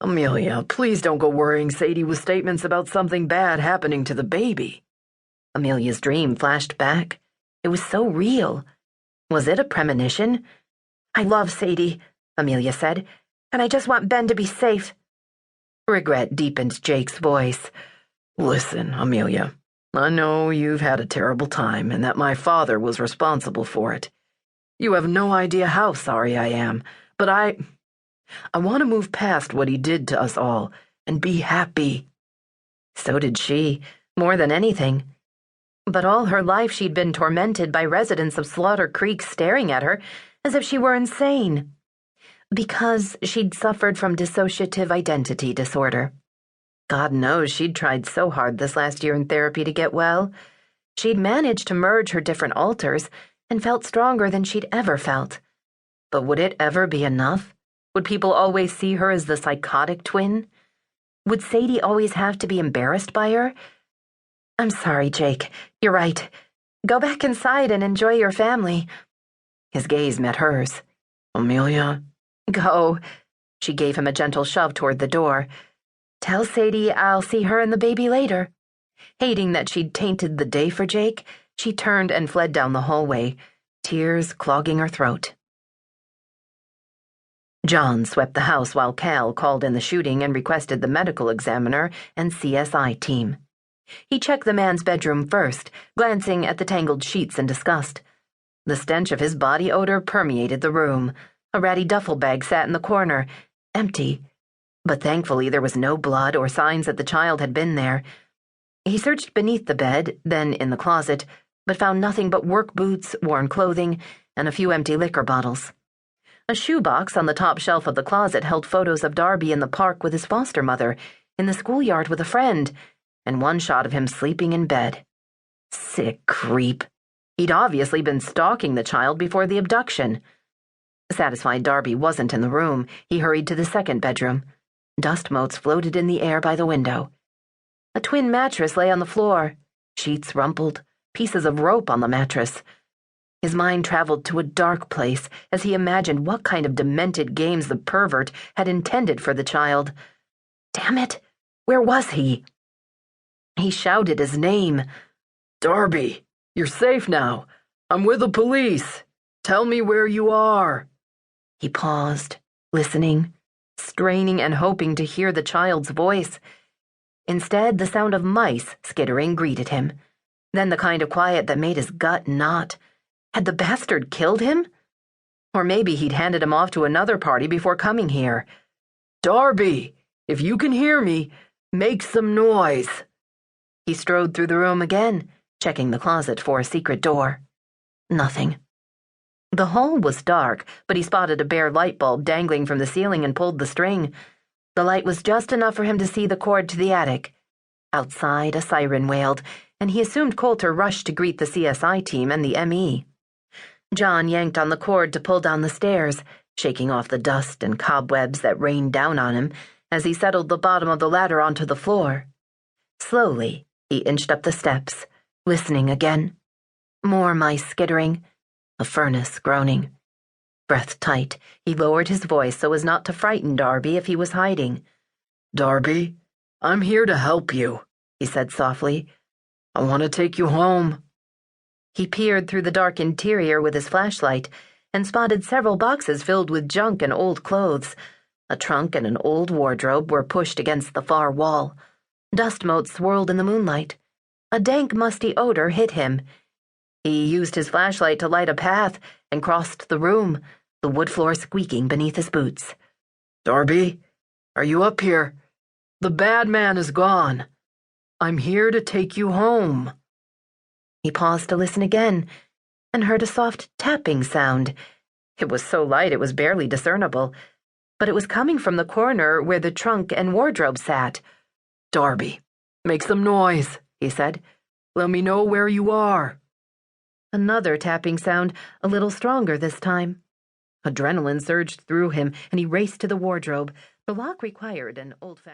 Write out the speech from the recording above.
Amelia, please don't go worrying Sadie with statements about something bad happening to the baby. Amelia's dream flashed back. It was so real. Was it a premonition? "I love Sadie," Amelia said, "and I just want Ben to be safe." Regret deepened Jake's voice. Listen, Amelia, I know you've had a terrible time and that my father was responsible for it. You have no idea how sorry I am, but I want to move past what he did to us all and be happy. So did she, more than anything. But all her life she'd been tormented by residents of Slaughter Creek staring at her as if she were insane. Because she'd suffered from dissociative identity disorder. God knows she'd tried so hard this last year in therapy to get well. She'd managed to merge her different alters and felt stronger than she'd ever felt. But would it ever be enough? Would people always see her as the psychotic twin? Would Sadie always have to be embarrassed by her? "I'm sorry, Jake. You're right. Go back inside and enjoy your family." His gaze met hers. Amelia? "Go." She gave him a gentle shove toward the door. "Tell Sadie I'll see her and the baby later." Hating that she'd tainted the day for Jake, she turned and fled down the hallway, tears clogging her throat. John swept the house while Cal called in the shooting and requested the medical examiner and CSI team. He checked the man's bedroom first, glancing at the tangled sheets in disgust. The stench of his body odor permeated the room. A ratty duffel bag sat in the corner, empty. But thankfully there was no blood or signs that the child had been there. He searched beneath the bed, then in the closet, but found nothing but work boots, worn clothing, and a few empty liquor bottles. A shoebox on the top shelf of the closet held photos of Darby in the park with his foster mother, in the schoolyard with a friend, and one shot of him sleeping in bed. Sick creep. He'd obviously been stalking the child before the abduction. Satisfied Darby wasn't in the room, he hurried to the second bedroom. Dust motes floated in the air by the window. A twin mattress lay on the floor, sheets rumpled, pieces of rope on the mattress. His mind traveled to a dark place as he imagined what kind of demented games the pervert had intended for the child. Damn it, where was he? He shouted his name. Darby, you're safe now. I'm with the police. Tell me where you are. He paused, listening, straining and hoping to hear the child's voice. Instead, the sound of mice skittering greeted him. Then the kind of quiet that made his gut knot. Had the bastard killed him? Or maybe he'd handed him off to another party before coming here. Darby, if you can hear me, make some noise. He strode through the room again, checking the closet for a secret door. Nothing. The hall was dark, but he spotted a bare light bulb dangling from the ceiling and pulled the string. The light was just enough for him to see the cord to the attic. Outside, a siren wailed, and he assumed Coulter rushed to greet the CSI team and the ME. John yanked on the cord to pull down the stairs, shaking off the dust and cobwebs that rained down on him as he settled the bottom of the ladder onto the floor. Slowly, he inched up the steps, listening again. More mice skittering, a furnace groaning. Breath tight, he lowered his voice so as not to frighten Darby if he was hiding. Darby, I'm here to help you, he said softly. I want to take you home. He peered through the dark interior with his flashlight and spotted several boxes filled with junk and old clothes. A trunk and an old wardrobe were pushed against the far wall. Dust motes swirled in the moonlight. A dank, musty odor hit him. He used his flashlight to light a path and crossed the room, the wood floor squeaking beneath his boots. Darby, are you up here? The bad man is gone. I'm here to take you home. He paused to listen again and heard a soft tapping sound. It was so light it was barely discernible, but it was coming from the corner where the trunk and wardrobe sat. Darby, make some noise, he said. Let me know where you are. Another tapping sound, a little stronger this time. Adrenaline surged through him, and he raced to the wardrobe. The lock required an old-fashioned